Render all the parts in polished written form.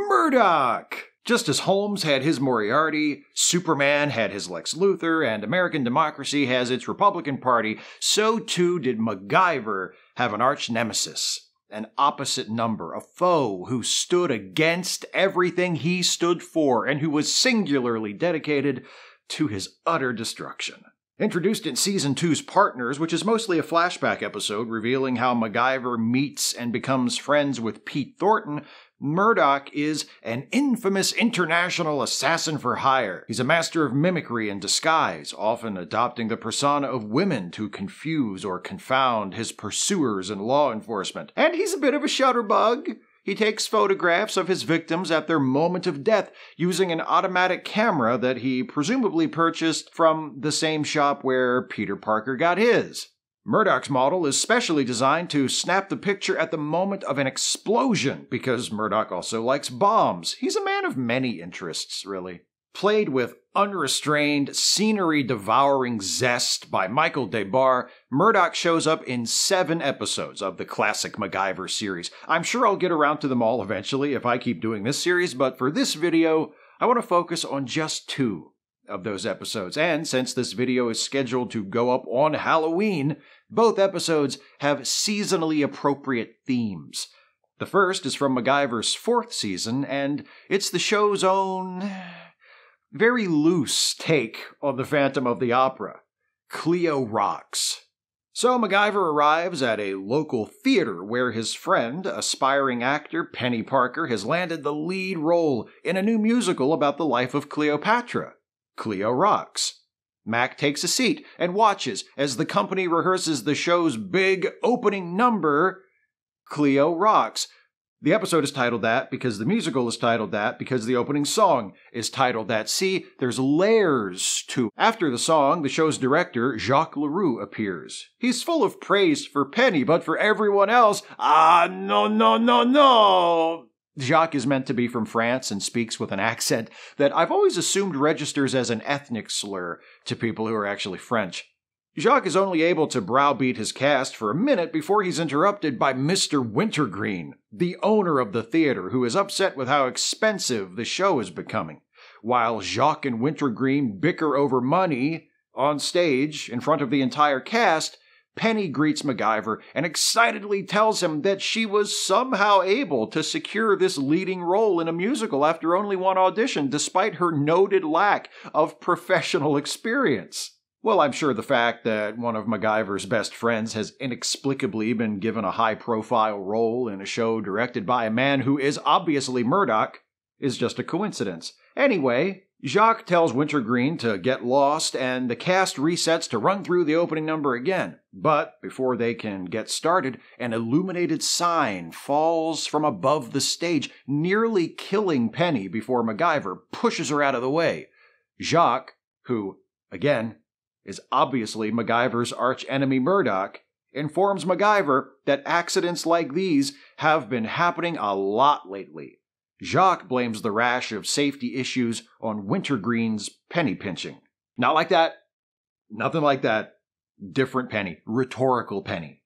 Murdoc! Just as Holmes had his Moriarty, Superman had his Lex Luthor, and American democracy has its Republican Party, so too did MacGyver have an arch nemesis, an opposite number, a foe who stood against everything he stood for and who was singularly dedicated to his utter destruction. Introduced in Season 2's Partners, which is mostly a flashback episode revealing how MacGyver meets and becomes friends with Pete Thornton, Murdoc is an infamous international assassin for hire. He's a master of mimicry and disguise, often adopting the persona of women to confuse or confound his pursuers in law enforcement. And he's a bit of a shutterbug. He takes photographs of his victims at their moment of death using an automatic camera that he presumably purchased from the same shop where Peter Parker got his. Murdoc's model is specially designed to snap the picture at the moment of an explosion, because Murdoc also likes bombs. He's a man of many interests, really. Played with unrestrained, scenery-devouring zest by Michael DeBar, Murdoc shows up in 7 episodes of the classic MacGyver series. I'm sure I'll get around to them all eventually if I keep doing this series, but for this video, I want to focus on just 2 of those episodes. And since this video is scheduled to go up on Halloween, both episodes have seasonally appropriate themes. The first is from MacGyver's 4th season, and it's the show's own very loose take on the Phantom of the Opera, Cleo Rocks. So MacGyver arrives at a local theater where his friend, aspiring actor Penny Parker, has landed the lead role in a new musical about the life of Cleopatra, Cleo Rocks. Mac takes a seat and watches as the company rehearses the show's big opening number, Cleo Rocks. The episode is titled that because the musical is titled that because the opening song is titled that. See, there's layers to. After the song, the show's director, Jacques Leroux, appears. He's full of praise for Penny, but for everyone else, no. Jacques is meant to be from France and speaks with an accent that I've always assumed registers as an ethnic slur to people who are actually French. Jacques is only able to browbeat his cast for a minute before he's interrupted by Mr. Wintergreen, the owner of the theater, who is upset with how expensive the show is becoming. While Jacques and Wintergreen bicker over money on stage in front of the entire cast, Penny greets MacGyver and excitedly tells him that she was somehow able to secure this leading role in a musical after only one audition, despite her noted lack of professional experience. Well, I'm sure the fact that one of MacGyver's best friends has inexplicably been given a high-profile role in a show directed by a man who is obviously Murdoc is just a coincidence. Anyway, Jacques tells Wintergreen to get lost, and the cast resets to run through the opening number again. But before they can get started, an illuminated sign falls from above the stage, nearly killing Penny before MacGyver pushes her out of the way. Jacques, who, again, is obviously MacGyver's arch-enemy Murdoc, informs MacGyver that accidents like these have been happening a lot lately. Jacques blames the rash of safety issues on Wintergreen's penny pinching. Not like that. Nothing like that. Different Penny. Rhetorical Penny.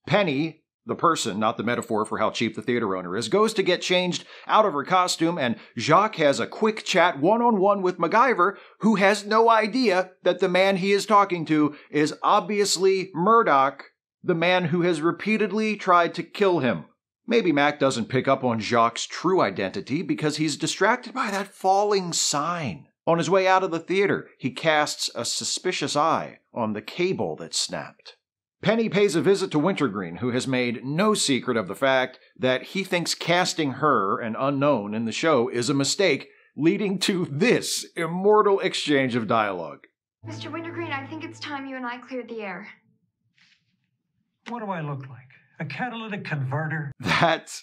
Penny, the person, not the metaphor for how cheap the theater owner is, goes to get changed out of her costume, and Jacques has a quick chat one-on-one with MacGyver, who has no idea that the man he is talking to is obviously Murdoc, the man who has repeatedly tried to kill him. Maybe Mac doesn't pick up on Jacques' true identity because he's distracted by that falling sign. On his way out of the theater, he casts a suspicious eye on the cable that snapped. Penny pays a visit to Wintergreen, who has made no secret of the fact that he thinks casting her, an unknown, in the show is a mistake, leading to this immortal exchange of dialogue. Mr. Wintergreen, I think it's time you and I cleared the air. What do I look like? A catalytic converter? That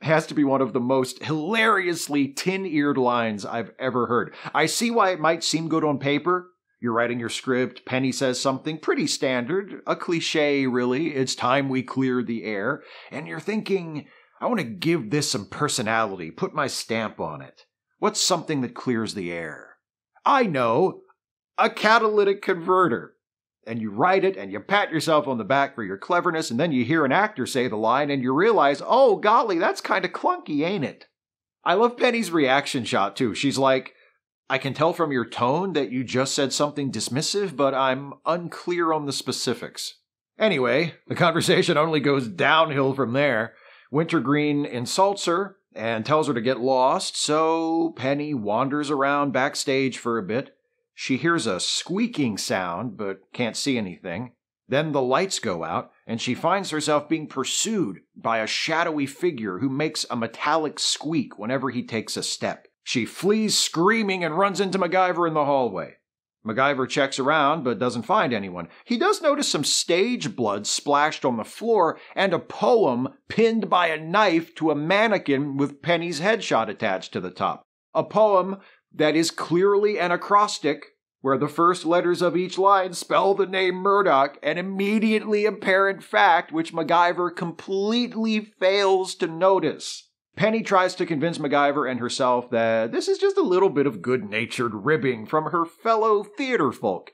has to be one of the most hilariously tin-eared lines I've ever heard. I see why it might seem good on paper. You're writing your script, Penny says something pretty standard, a cliche, really. It's time we clear the air. And you're thinking, I want to give this some personality, put my stamp on it. What's something that clears the air? I know, a catalytic converter. And you write it, and you pat yourself on the back for your cleverness, and then you hear an actor say the line, and you realize, oh, golly, that's kind of clunky, ain't it? I love Penny's reaction shot, too. She's like, I can tell from your tone that you just said something dismissive, but I'm unclear on the specifics. Anyway, the conversation only goes downhill from there. Wintergreen insults her and tells her to get lost, so Penny wanders around backstage for a bit. She hears a squeaking sound, but can't see anything. Then the lights go out, and she finds herself being pursued by a shadowy figure who makes a metallic squeak whenever he takes a step. She flees screaming and runs into MacGyver in the hallway. MacGyver checks around but doesn't find anyone. He does notice some stage blood splashed on the floor and a poem pinned by a knife to a mannequin with Penny's headshot attached to the top. A poem that is clearly an acrostic where the first letters of each line spell the name Murdoc, an immediately apparent fact which MacGyver completely fails to notice. Penny tries to convince MacGyver and herself that this is just a little bit of good-natured ribbing from her fellow theater folk.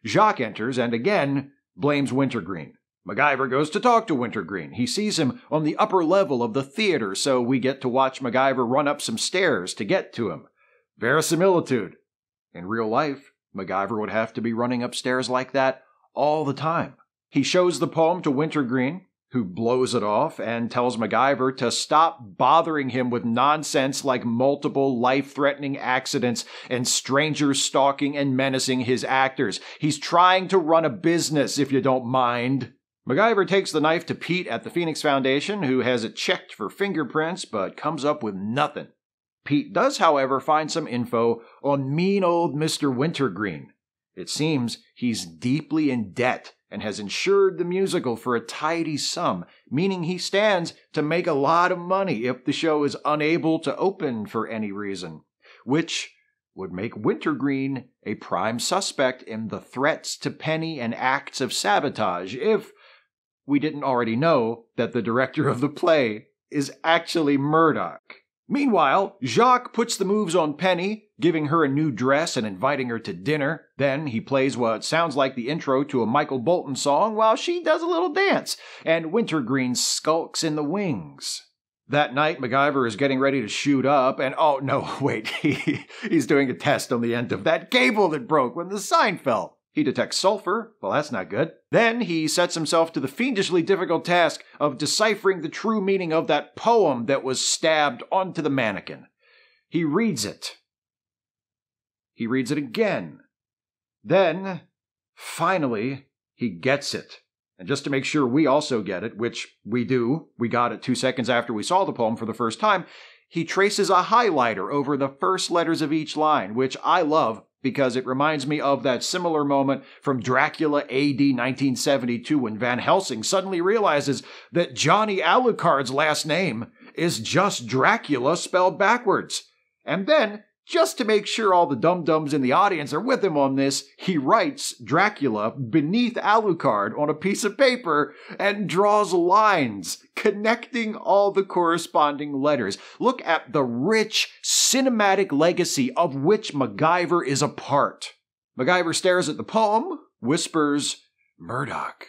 Jacques enters and again blames Wintergreen. MacGyver goes to talk to Wintergreen. He sees him on the upper level of the theater, so we get to watch MacGyver run up some stairs to get to him. Verisimilitude. In real life, MacGyver would have to be running upstairs like that all the time. He shows the poem to Wintergreen, who blows it off and tells MacGyver to stop bothering him with nonsense like multiple life-threatening accidents and strangers stalking and menacing his actors. He's trying to run a business, if you don't mind. MacGyver takes the knife to Pete at the Phoenix Foundation, who has it checked for fingerprints but comes up with nothing. Pete does, however, find some info on mean old Mr. Wintergreen. It seems he's deeply in debt and has insured the musical for a tidy sum, meaning he stands to make a lot of money if the show is unable to open for any reason, which would make Wintergreen a prime suspect in the threats to Penny and acts of sabotage if we didn't already know that the director of the play is actually Murdoc. Meanwhile, Jacques puts the moves on Penny, giving her a new dress and inviting her to dinner. Then he plays what sounds like the intro to a Michael Bolton song while she does a little dance, and Wintergreen skulks in the wings. That night, MacGyver is getting ready to shoot up, and oh no, wait, he's doing a test on the end of that cable that broke when the sign fell. He detects sulfur. Well, that's not good. Then he sets himself to the fiendishly difficult task of deciphering the true meaning of that poem that was stabbed onto the mannequin. He reads it. He reads it again. Then, finally, he gets it. And just to make sure we also get it, which we do, we got it 2 seconds after we saw the poem for the first time, he traces a highlighter over the first letters of each line, which I love because it reminds me of that similar moment from Dracula AD 1972 when Van Helsing suddenly realizes that Johnny Alucard's last name is just Dracula spelled backwards. And then, just to make sure all the dum-dums in the audience are with him on this, he writes Dracula beneath Alucard on a piece of paper and draws lines connecting all the corresponding letters. Look at the rich cinematic legacy of which MacGyver is a part. MacGyver stares at the poem, whispers, "Murdoc,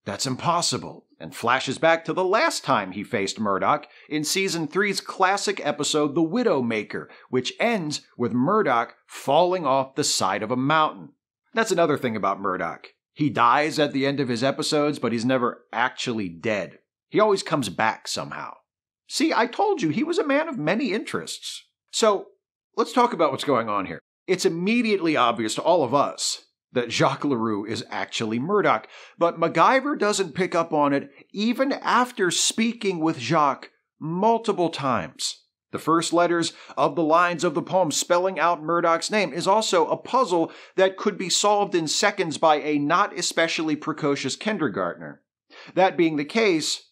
that's impossible," and flashes back to the last time he faced Murdoc in Season 3's classic episode The Widowmaker, which ends with Murdoc falling off the side of a mountain. That's another thing about Murdoc. He dies at the end of his episodes, but he's never actually dead. He always comes back somehow. See, I told you he was a man of many interests. So, let's talk about what's going on here. It's immediately obvious to all of us that Jacques Leroux is actually Murdoc, but MacGyver doesn't pick up on it even after speaking with Jacques multiple times. The first letters of the lines of the poem spelling out Murdoc's name is also a puzzle that could be solved in seconds by a not especially precocious kindergartner. That being the case,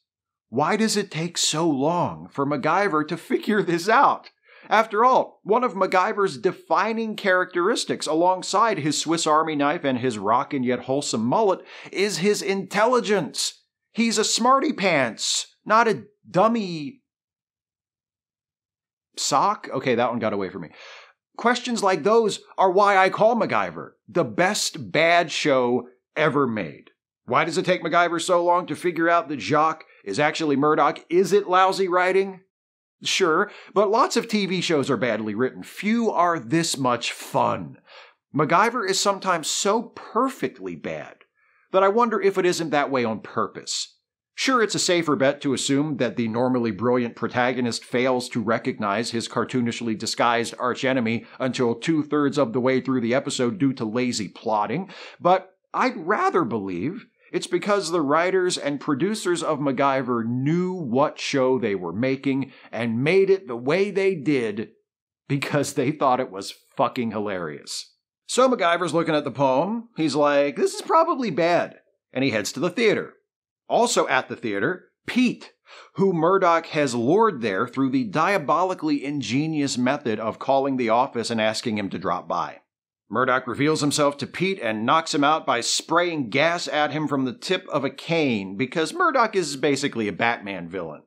why does it take so long for MacGyver to figure this out? After all, one of MacGyver's defining characteristics alongside his Swiss Army knife and his rockin' yet wholesome mullet is his intelligence. He's a smarty pants, not a dummy sock. Okay, that one got away from me. Questions like those are why I call MacGyver the best bad show ever made. Why does it take MacGyver so long to figure out that Jacques is actually Murdoc? Is it lousy writing? Sure, but lots of TV shows are badly written. Few are this much fun. MacGyver is sometimes so perfectly bad that I wonder if it isn't that way on purpose. Sure, it's a safer bet to assume that the normally brilliant protagonist fails to recognize his cartoonishly disguised archenemy until 2/3 of the way through the episode due to lazy plotting, but I'd rather believe it's because the writers and producers of MacGyver knew what show they were making and made it the way they did because they thought it was fucking hilarious. So MacGyver's looking at the poem. He's like, this is probably bad. And he heads to the theater. Also at the theater, Pete, who Murdoc has lured there through the diabolically ingenious method of calling the office and asking him to drop by. Murdoc reveals himself to Pete and knocks him out by spraying gas at him from the tip of a cane, because Murdoc is basically a Batman villain.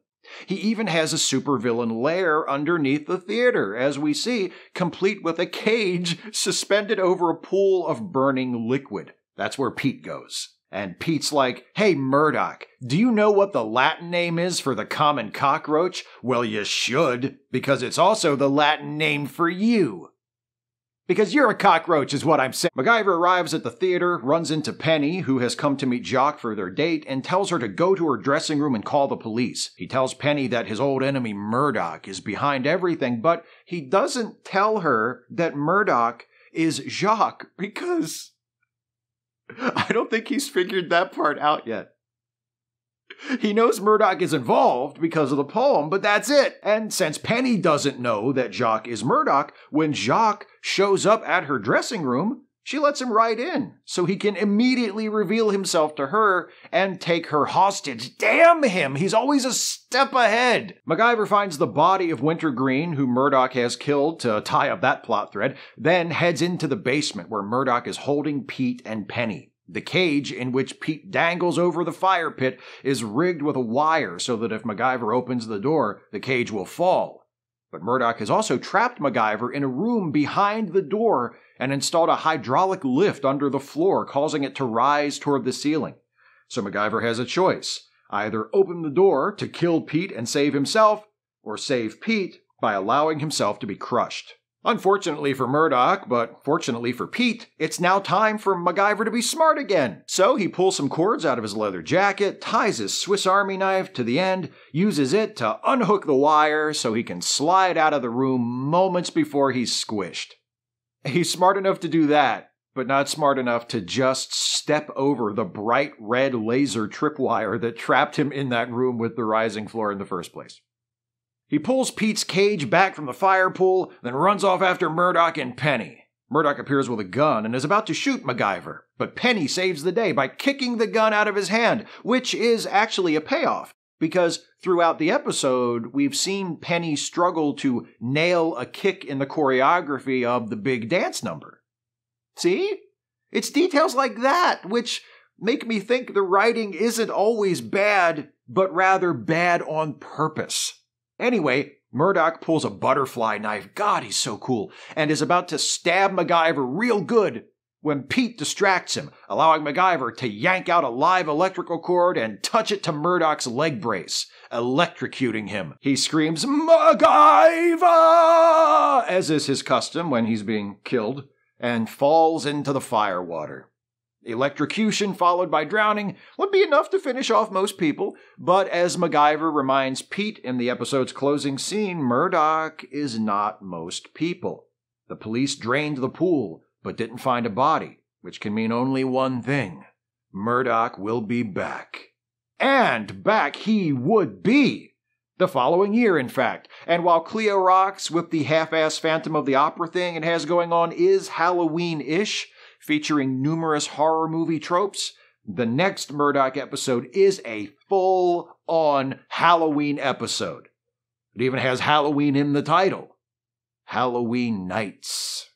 He even has a supervillain lair underneath the theater, as we see, complete with a cage suspended over a pool of burning liquid. That's where Pete goes. And Pete's like, hey Murdoc, do you know what the Latin name is for the common cockroach? Well, you should, because it's also the Latin name for you. Because you're a cockroach is what I'm saying. MacGyver arrives at the theater, runs into Penny, who has come to meet Jock for their date, and tells her to go to her dressing room and call the police. He tells Penny that his old enemy Murdoc is behind everything, but he doesn't tell her that Murdoc is Jock, because I don't think he's figured that part out yet. He knows Murdoc is involved because of the poem, but that's it. And since Penny doesn't know that Jock is Murdoc, when Jock shows up at her dressing room, she lets him right in, so he can immediately reveal himself to her and take her hostage. Damn him! He's always a step ahead! MacGyver finds the body of Wintergreen, who Murdoc has killed to tie up that plot thread, then heads into the basement where Murdoc is holding Pete and Penny. The cage in which Pete dangles over the fire pit is rigged with a wire so that if MacGyver opens the door, the cage will fall. But Murdoc has also trapped MacGyver in a room behind the door and installed a hydraulic lift under the floor, causing it to rise toward the ceiling. So MacGyver has a choice. Either open the door to kill Pete and save himself, or save Pete by allowing himself to be crushed. Unfortunately for Murdoc, but fortunately for Pete, it's now time for MacGyver to be smart again. So he pulls some cords out of his leather jacket, ties his Swiss Army knife to the end, uses it to unhook the wire so he can slide out of the room moments before he's squished. He's smart enough to do that, but not smart enough to just step over the bright red laser tripwire that trapped him in that room with the rising floor in the first place. He pulls Pete's cage back from the fire pool, then runs off after Murdoc and Penny. Murdoc appears with a gun and is about to shoot MacGyver, but Penny saves the day by kicking the gun out of his hand, which is actually a payoff, because throughout the episode, we've seen Penny struggle to nail a kick in the choreography of the big dance number. See? It's details like that which make me think the writing isn't always bad, but rather bad on purpose. Anyway, Murdoc pulls a butterfly knife, God, he's so cool, and is about to stab MacGyver real good when Pete distracts him, allowing MacGyver to yank out a live electrical cord and touch it to Murdoc's leg brace, electrocuting him. He screams, MacGyver! As is his custom when he's being killed, and falls into the firewater. Electrocution followed by drowning would be enough to finish off most people, but as MacGyver reminds Pete in the episode's closing scene, Murdoc is not most people. The police drained the pool, but didn't find a body, which can mean only one thing. Murdoc will be back. And back he would be! The following year, in fact. And while Cleo Rocks with the half-ass Phantom of the Opera thing it has going on is Halloween-ish, featuring numerous horror movie tropes, the next Murdoc episode is a full-on Halloween episode. It even has Halloween in the title. Halloween Nights.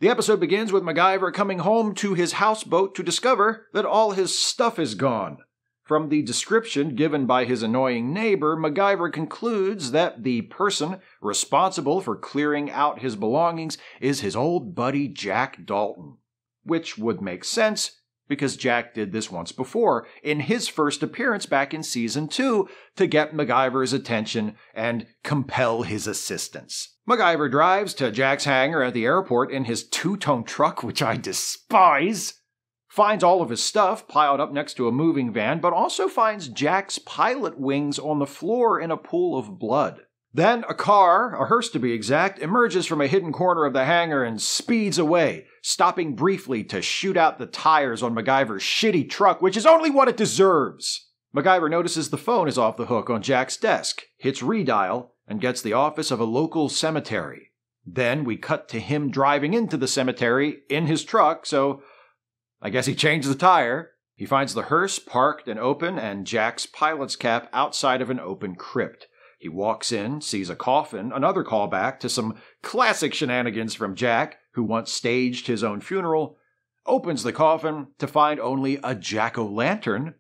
The episode begins with MacGyver coming home to his houseboat to discover that all his stuff is gone. From the description given by his annoying neighbor, MacGyver concludes that the person responsible for clearing out his belongings is his old buddy Jack Dalton. Which would make sense, because Jack did this once before in his first appearance back in Season 2 to get MacGyver's attention and compel his assistance. MacGyver drives to Jack's hangar at the airport in his two-tone truck, which I despise, finds all of his stuff piled up next to a moving van, but also finds Jack's pilot wings on the floor in a pool of blood. Then a car, a hearse to be exact, emerges from a hidden corner of the hangar and speeds away, stopping briefly to shoot out the tires on MacGyver's shitty truck, which is only what it deserves. MacGyver notices the phone is off the hook on Jack's desk, hits redial, and gets the office of a local cemetery. Then we cut to him driving into the cemetery in his truck, so I guess he changed the tire. He finds the hearse parked and open and Jack's pilot's cap outside of an open crypt. He walks in, sees a coffin, another callback to some classic shenanigans from Jack, who once staged his own funeral, opens the coffin to find only a jack-o'-lantern,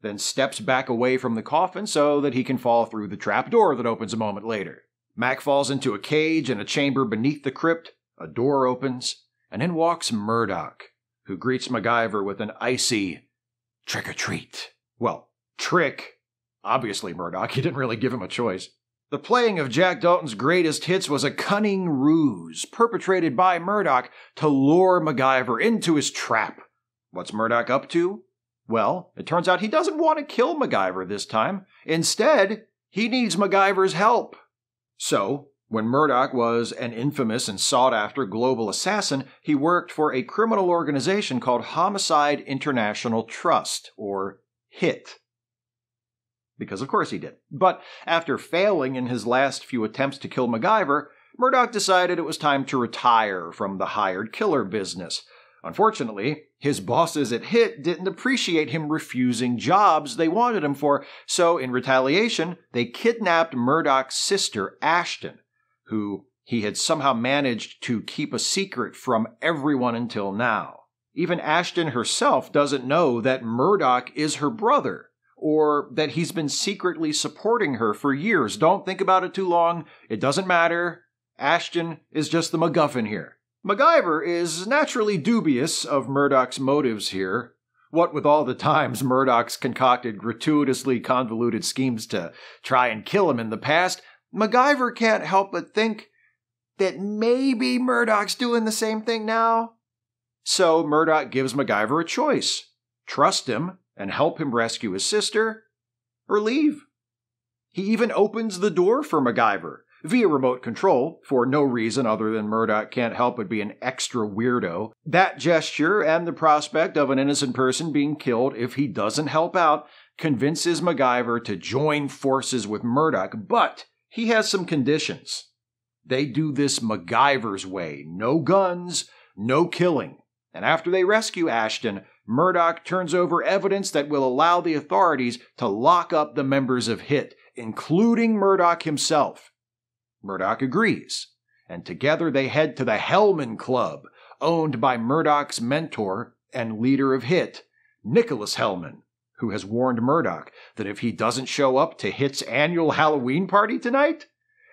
then steps back away from the coffin so that he can fall through the trapdoor that opens a moment later. Mac falls into a cage in a chamber beneath the crypt, a door opens, and in walks Murdoc, who greets MacGyver with an icy trick-or-treat. Well, trick. Obviously, Murdoc, he didn't really give him a choice. The playing of Jack Dalton's greatest hits was a cunning ruse perpetrated by Murdoc to lure MacGyver into his trap. What's Murdoc up to? Well, it turns out he doesn't want to kill MacGyver this time. Instead, he needs MacGyver's help. So, when Murdoc was an infamous and sought-after global assassin, he worked for a criminal organization called Homicide International Trust, or HIT. Because of course he did. But after failing in his last few attempts to kill MacGyver, Murdoc decided it was time to retire from the hired killer business. Unfortunately, his bosses at HIT didn't appreciate him refusing jobs they wanted him for, so in retaliation, they kidnapped Murdoc's sister, Ashton, who he had somehow managed to keep a secret from everyone until now. Even Ashton herself doesn't know that Murdoc is her brother, or that he's been secretly supporting her for years. Don't think about it too long. It doesn't matter. Ashton is just the MacGuffin here. MacGyver is naturally dubious of Murdoc's motives here. What with all the times Murdoc's concocted gratuitously convoluted schemes to try and kill him in the past, MacGyver can't help but think that maybe Murdoc's doing the same thing now. So Murdoc gives MacGyver a choice. Trust him and help him rescue his sister, or leave. He even opens the door for MacGyver, via remote control, for no reason other than Murdoc can't help but be an extra weirdo. That gesture, and the prospect of an innocent person being killed if he doesn't help out, convinces MacGyver to join forces with Murdoc, but he has some conditions. They do this MacGyver's way. No guns, no killing. And after they rescue Ashton, Murdoc turns over evidence that will allow the authorities to lock up the members of HIT, including Murdoc himself. Murdoc agrees, and together they head to the Hellman Club, owned by Murdoc's mentor and leader of HIT, Nicholas Hellman, who has warned Murdoc that if he doesn't show up to HIT's annual Halloween party tonight,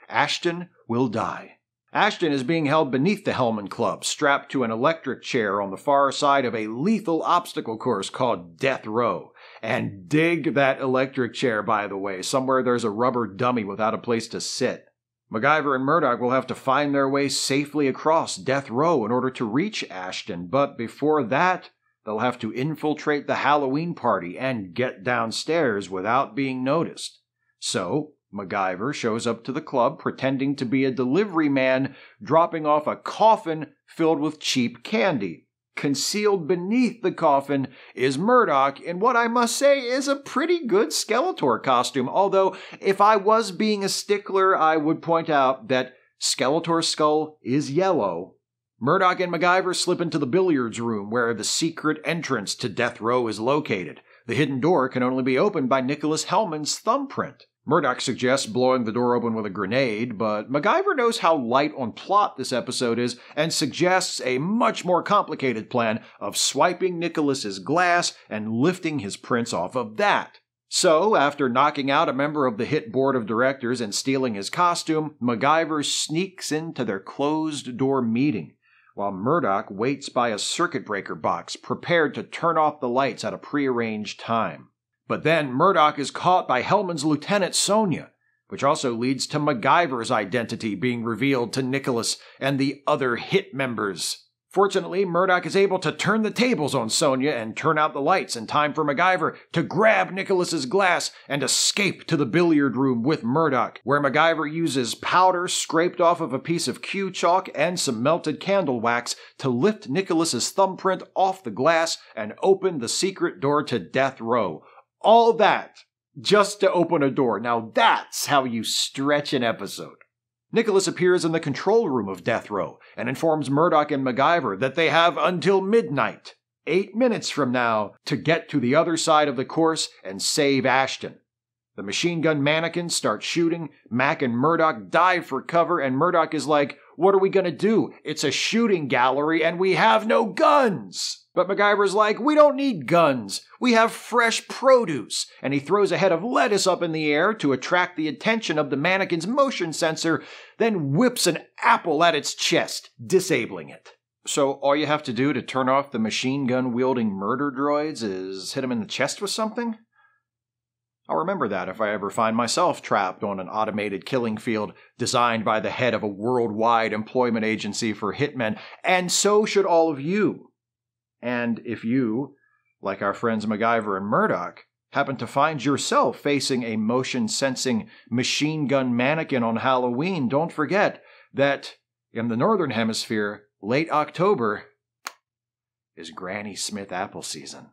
Ashton will die. Ashton is being held beneath the Hellman Club, strapped to an electric chair on the far side of a lethal obstacle course called Death Row. And dig that electric chair, by the way. Somewhere there's a rubber dummy without a place to sit. MacGyver and Murdoc will have to find their way safely across Death Row in order to reach Ashton, but before that, they'll have to infiltrate the Halloween party and get downstairs without being noticed. So MacGyver shows up to the club pretending to be a delivery man, dropping off a coffin filled with cheap candy. Concealed beneath the coffin is Murdoc in what I must say is a pretty good Skeletor costume, although if I was being a stickler, I would point out that Skeletor's skull is yellow. Murdoc and MacGyver slip into the billiards room where the secret entrance to Death Row is located. The hidden door can only be opened by Nicholas Hellman's thumbprint. Murdoc suggests blowing the door open with a grenade, but MacGyver knows how light on plot this episode is and suggests a much more complicated plan of swiping Nicholas's glass and lifting his prints off of that. So, after knocking out a member of the HIT board of directors and stealing his costume, MacGyver sneaks into their closed-door meeting, while Murdoc waits by a circuit breaker box, prepared to turn off the lights at a prearranged time. But then Murdoc is caught by Hellman's Lieutenant Sonia, which also leads to MacGyver's identity being revealed to Nicholas and the other HIT members. Fortunately, Murdoc is able to turn the tables on Sonia and turn out the lights in time for MacGyver to grab Nicholas's glass and escape to the billiard room with Murdoc, where MacGyver uses powder scraped off of a piece of Q chalk and some melted candle wax to lift Nicholas's thumbprint off the glass and open the secret door to Death Row. All that just to open a door. Now that's how you stretch an episode. Nicholas appears in the control room of Death Row and informs Murdoc and MacGyver that they have until midnight, 8 minutes from now, to get to the other side of the course and save Ashton. The machine gun mannequins start shooting, Mac and Murdoc dive for cover, and Murdoc is like, "What are we gonna do? It's a shooting gallery and we have no guns!" But MacGyver's like, "We don't need guns. We have fresh produce." And he throws a head of lettuce up in the air to attract the attention of the mannequin's motion sensor, then whips an apple at its chest, disabling it. So all you have to do to turn off the machine gun-wielding murder droids is hit him in the chest with something? I'll remember that if I ever find myself trapped on an automated killing field designed by the head of a worldwide employment agency for hitmen, and so should all of you. And if you, like our friends MacGyver and Murdoc, happen to find yourself facing a motion-sensing machine gun mannequin on Halloween, don't forget that in the Northern Hemisphere, late October is Granny Smith apple season.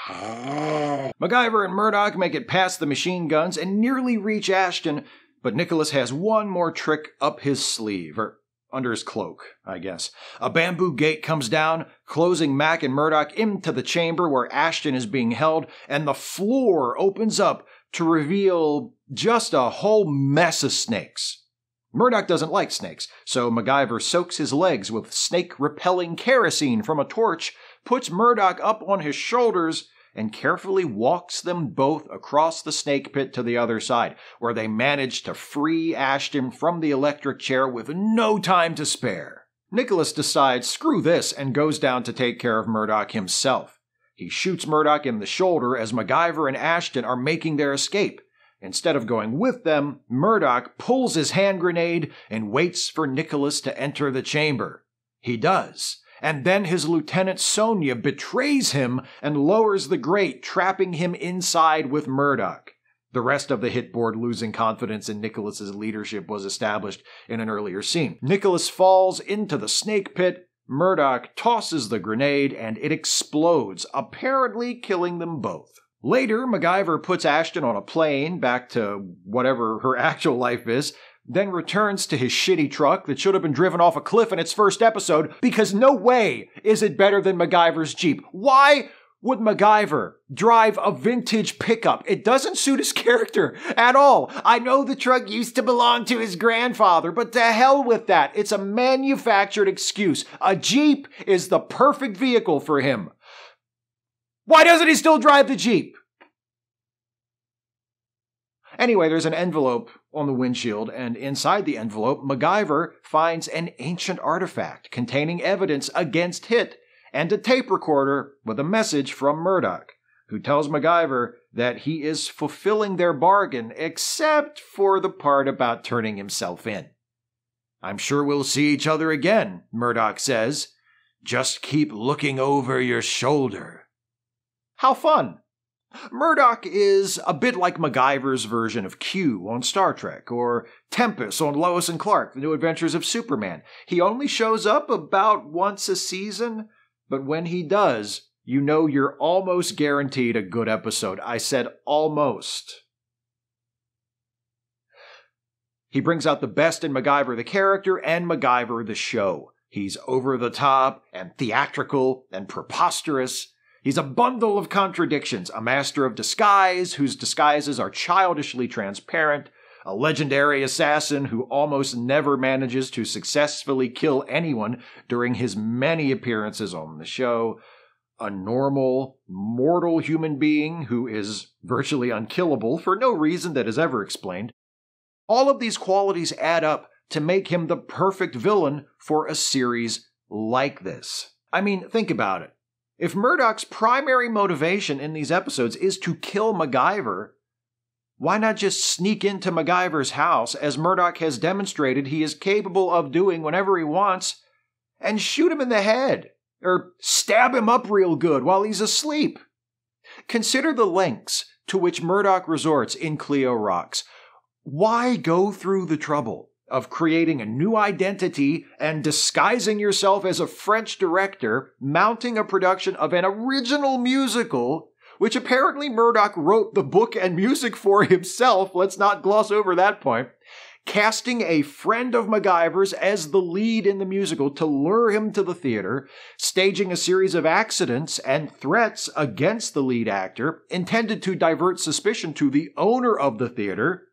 MacGyver and Murdoc make it past the machine guns and nearly reach Ashton, but Nicholas has one more trick up his sleeve, or under his cloak, I guess. A bamboo gate comes down, closing Mac and Murdoc into the chamber where Ashton is being held, and the floor opens up to reveal just a whole mess of snakes. Murdoc doesn't like snakes, so MacGyver soaks his legs with snake-repelling kerosene from a torch, puts Murdoc up on his shoulders, and carefully walks them both across the snake pit to the other side, where they manage to free Ashton from the electric chair with no time to spare. Nicholas decides, screw this, and goes down to take care of Murdoc himself. He shoots Murdoc in the shoulder as MacGyver and Ashton are making their escape. Instead of going with them, Murdoc pulls his hand grenade and waits for Nicholas to enter the chamber. He does. And then his Lieutenant Sonia betrays him and lowers the grate, trapping him inside with Murdoc. The rest of the hit board losing confidence in Nicholas's leadership was established in an earlier scene. Nicholas falls into the snake pit, Murdoc tosses the grenade, and it explodes, apparently killing them both. Later, MacGyver puts Ashton on a plane back to whatever her actual life is, then returns to his shitty truck that should have been driven off a cliff in its first episode, because no way is it better than MacGyver's Jeep. Why would MacGyver drive a vintage pickup? It doesn't suit his character at all. I know the truck used to belong to his grandfather, but to hell with that. It's a manufactured excuse. A Jeep is the perfect vehicle for him. Why doesn't he still drive the Jeep? Anyway, there's an envelope on the windshield, and inside the envelope, MacGyver finds an ancient artifact containing evidence against Hit and a tape recorder with a message from Murdoc, who tells MacGyver that he is fulfilling their bargain except for the part about turning himself in. "I'm sure we'll see each other again," Murdoc says. "Just keep looking over your shoulder." How fun! Murdoc is a bit like MacGyver's version of Q on Star Trek, or Tempest on Lois and Clark, The New Adventures of Superman. He only shows up about once a season, but when he does, you know you're almost guaranteed a good episode. I said almost. He brings out the best in MacGyver the character and MacGyver the show. He's over the top and theatrical and preposterous. He's a bundle of contradictions, a master of disguise whose disguises are childishly transparent, a legendary assassin who almost never manages to successfully kill anyone during his many appearances on the show, a normal, mortal human being who is virtually unkillable for no reason that is ever explained. All of these qualities add up to make him the perfect villain for a series like this. I mean, think about it. If Murdoc's primary motivation in these episodes is to kill MacGyver, why not just sneak into MacGyver's house, as Murdoc has demonstrated he is capable of doing whenever he wants, and shoot him in the head, or stab him up real good while he's asleep? Consider the lengths to which Murdoc resorts in Cleo Rocks. Why go through the trouble of creating a new identity and disguising yourself as a French director, mounting a production of an original musical, which apparently Murdoc wrote the book and music for himself, let's not gloss over that point, casting a friend of MacGyver's as the lead in the musical to lure him to the theater, staging a series of accidents and threats against the lead actor intended to divert suspicion to the owner of the theater,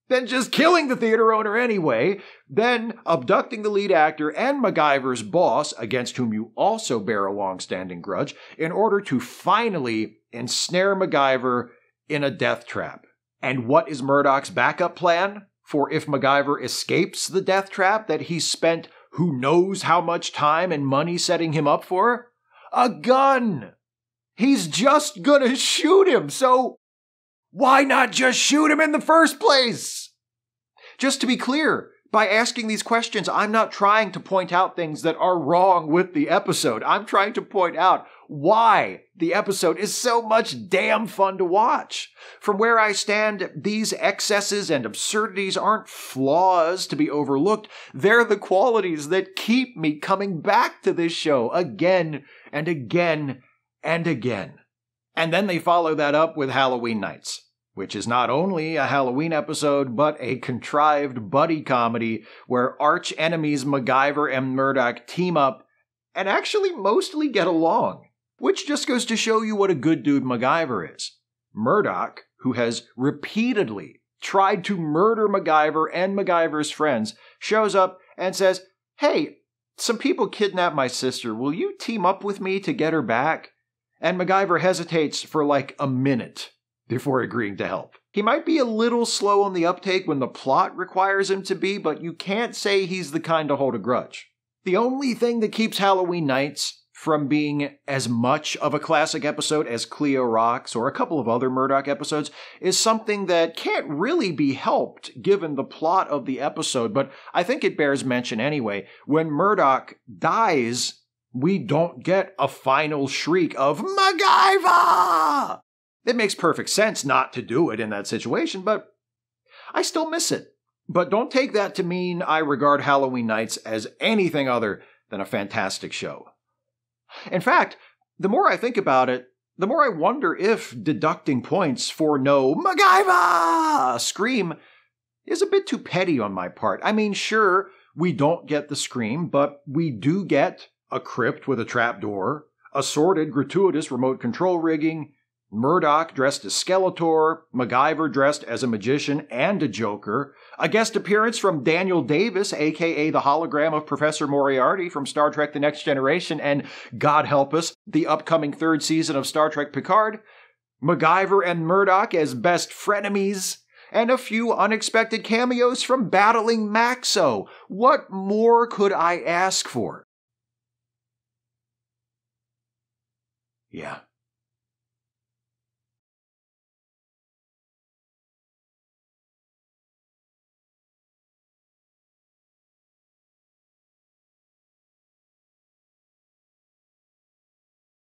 then just killing the theater owner anyway, then abducting the lead actor and MacGyver's boss, against whom you also bear a long-standing grudge, in order to finally ensnare MacGyver in a death trap. And what is Murdoc's backup plan for if MacGyver escapes the death trap that he spent who knows how much time and money setting him up for? A gun! He's just gonna shoot him, so why not just shoot him in the first place? Just to be clear, by asking these questions, I'm not trying to point out things that are wrong with the episode. I'm trying to point out why the episode is so much damn fun to watch. From where I stand, these excesses and absurdities aren't flaws to be overlooked. They're the qualities that keep me coming back to this show again and again and again. And then they follow that up with Halloween Nights, which is not only a Halloween episode, but a contrived buddy comedy where arch enemies MacGyver and Murdoc team up and actually mostly get along, which just goes to show you what a good dude MacGyver is. Murdoc, who has repeatedly tried to murder MacGyver and MacGyver's friends, shows up and says, "Hey, some people kidnapped my sister. Will you team up with me to get her back?" And MacGyver hesitates for like a minute before agreeing to help. He might be a little slow on the uptake when the plot requires him to be, but you can't say he's the kind to hold a grudge. The only thing that keeps Halloween Nights from being as much of a classic episode as Cleo Rocks or a couple of other Murdoc episodes is something that can't really be helped given the plot of the episode, but I think it bears mention anyway. When Murdoc dies, we don't get a final shriek of MacGyver! It makes perfect sense not to do it in that situation, but I still miss it. But don't take that to mean I regard Halloween Nights as anything other than a fantastic show. In fact, the more I think about it, the more I wonder if deducting points for no MacGyver scream is a bit too petty on my part. I mean, sure, we don't get the scream, but we do get a crypt with a trapdoor, assorted gratuitous remote control rigging, Murdoc dressed as Skeletor, MacGyver dressed as a magician and a Joker, a guest appearance from Daniel Davis, a.k.a. the hologram of Professor Moriarty from Star Trek The Next Generation, and, God help us, the upcoming third season of Star Trek Picard, MacGyver and Murdoc as best frenemies, and a few unexpected cameos from Battling Maxo. What more could I ask for? Yeah.